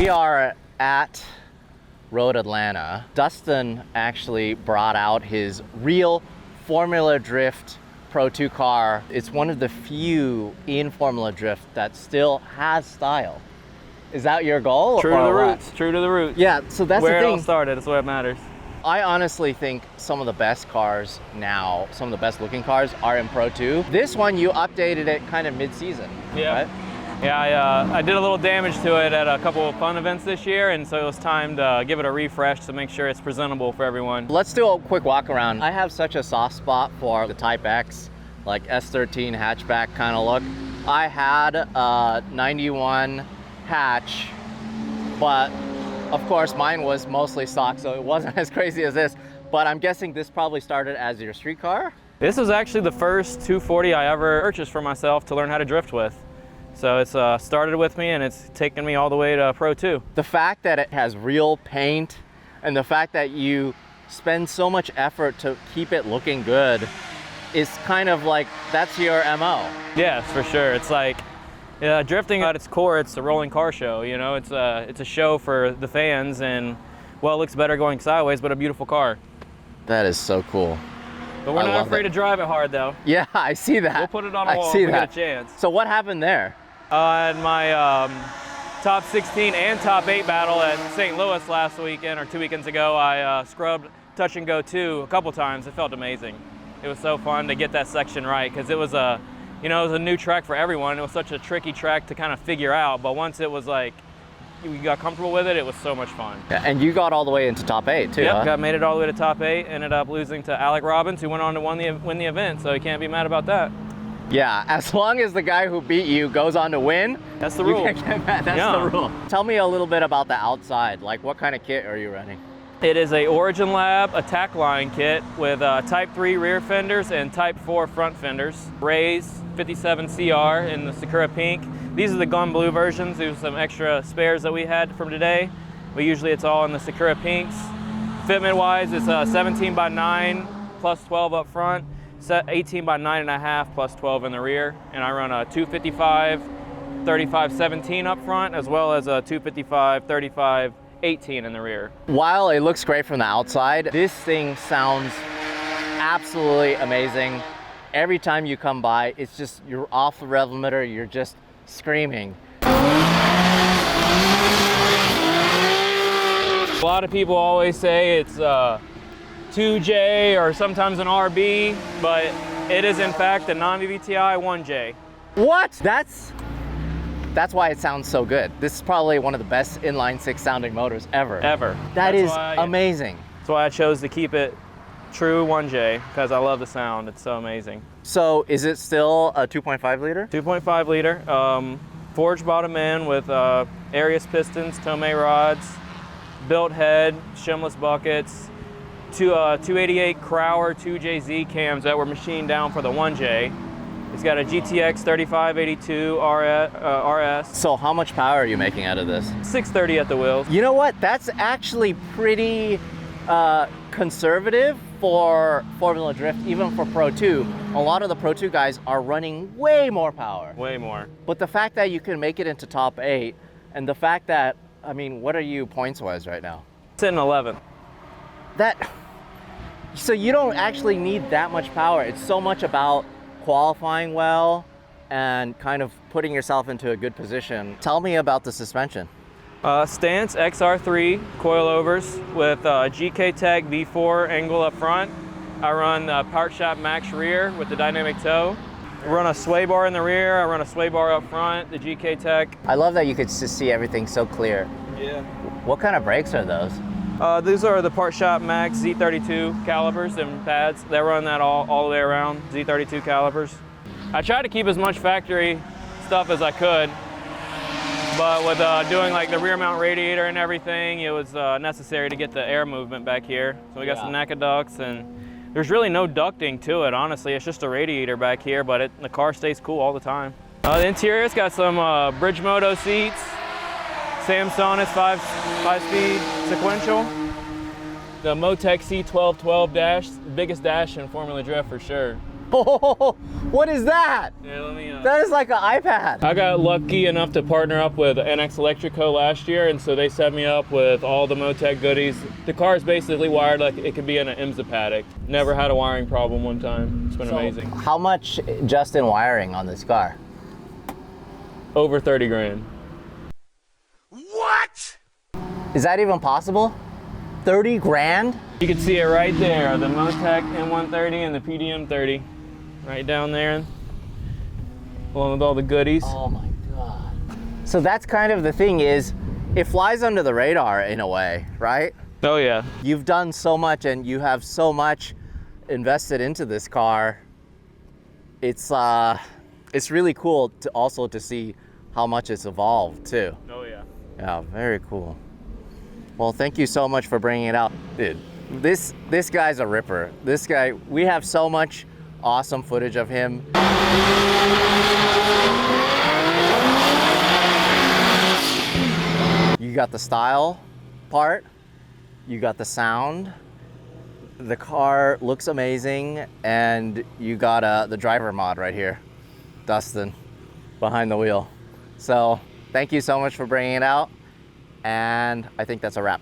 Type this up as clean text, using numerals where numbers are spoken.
We are at Road Atlanta. Dustin actually brought out his real Formula Drift Pro 2 car. It's one of the few in Formula Drift that still has style. Is that your goal? True to the roots. True to the roots. Yeah, so that's where the thing. it all started. That's what matters. I honestly think some of the best cars now, some of the best looking cars are in Pro 2. This one, you updated it kind of mid-season, right? Yeah, I did a little damage to it at a couple of fun events this year, and so it was time to give it a refresh to make sure it's presentable for everyone. Let's do a quick walk around. I have such a soft spot for the Type X, like S13 hatchback kind of look. I had a 91 hatch, but of course mine was mostly stock, so it wasn't as crazy as this. But I'm guessing this probably started as your street car? This was actually the first 240 I ever purchased for myself to learn how to drift with. So it's started with me and it's taken me all the way to Pro 2. The fact that it has real paint and the fact that you spend so much effort to keep it looking good is kind of like, that's your MO. Yes, for sure. It's like, drifting at its core, it's a rolling car show, you know? It's a show for the fans, and well, it looks better going sideways, but a beautiful car. That is so cool. But we're not afraid to drive it hard though. Yeah, I see that. We'll put it on a wall if we get a chance. So what happened there? In my top 16 and top 8 battle at St. Louis last weekend, or 2 weekends ago, I scrubbed Touch and Go 2 a couple times. It felt amazing. It was so fun to get that section right, because it was a new track for everyone. It was such a tricky track to kind of figure out, but once it was like, we got comfortable with it, it was so much fun. Yeah, and you got all the way into top 8 too, Yep, huh? made it all the way to top 8, ended up losing to Alec Robbins, who went on to win the event, so you can't be mad about that. Yeah, as long as the guy who beat you goes on to win, that's the rule. You can't get mad. That's the rule. Tell me a little bit about the outside. Like, what kind of kit are you running? It is a Origin Lab attack line kit with Type 3 rear fenders and Type 4 front fenders. Rays 57 CR in the Sakura pink. These are the gun blue versions. There's some extra spares that we had from today, but usually it's all in the Sakura pinks. Fitment wise, it's 17 by 9 plus 12 up front, 18 by 9.5 plus 12 in the rear, and I run a 255 35 17 up front, as well as a 255 35 18 in the rear. While it looks great from the outside, this thing sounds absolutely amazing. Every time you come by, it's just, you're off the rev limiter, you're just screaming. A lot of people always say it's 2J or sometimes an RB, but it is in fact a non-VVTi 1J. What? That's why it sounds so good. This is probably one of the best inline 6 sounding motors ever. That is amazing. That's why I chose to keep it true 1J, because I love the sound. It's so amazing. So is it still a 2.5 liter? 2.5 liter, forged bottom end with Arius pistons, Tomei rods, built head, shimless buckets, 288 Crowler 2JZ cams that were machined down for the 1J. It's got a GTX 3582 RS. So how much power are you making out of this? 630 at the wheels. You know what? That's actually pretty conservative for Formula Drift, even for Pro 2. A lot of the Pro 2 guys are running way more power. Way more. But the fact that you can make it into top 8, and the fact that, I mean, what are you points-wise right now? Sitting 11. So you don't actually need that much power. It's so much about qualifying well and kind of putting yourself into a good position. Tell me about the suspension. Stance XR3 coilovers with GK Tech V4 angle up front. I run Park Shop Max rear with the dynamic toe. I run a sway bar in the rear. I run a sway bar up front, the GK Tech. I love that you could just see everything so clear. Yeah. What kind of brakes are those? These are the Park Shop Max Z32 calipers and pads. They run that all the way around, Z32 calipers. I tried to keep as much factory stuff as I could, but with doing like the rear mount radiator and everything, it was necessary to get the air movement back here. So we got some NACA ducts, and there's really no ducting to it, honestly. It's just a radiator back here, but the car stays cool all the time. The interior's got some Bridgemoto seats, Samsonite 5-speed sequential. The Motec C1212 dash, biggest dash in Formula Drift for sure. Oh, what is that? Yeah, let me, That is like an iPad. I got lucky enough to partner up with NX Electrico last year, and so they set me up with all the Motec goodies. The car is basically wired like it could be in an IMSA paddock. Never had a wiring problem one time. It's been amazing. How much just in wiring on this car? Over 30 grand. What? Is that even possible? 30 grand? You can see it right there, the Motec M130 and the PDM 30, right down there, along with all the goodies. Oh my God. So that's kind of the thing is, it flies under the radar in a way, right? Oh yeah. You've done so much and you have so much invested into this car. It's really cool to also to see how much it's evolved too. Oh yeah. Yeah, very cool. Well, thank you so much for bringing it out. Dude, this guy's a ripper. This guy, we have so much awesome footage of him. You got the style part, you got the sound, the car looks amazing, and you got the driver mod right here, Dustin, behind the wheel. So thank you so much for bringing it out, and I think that's a wrap.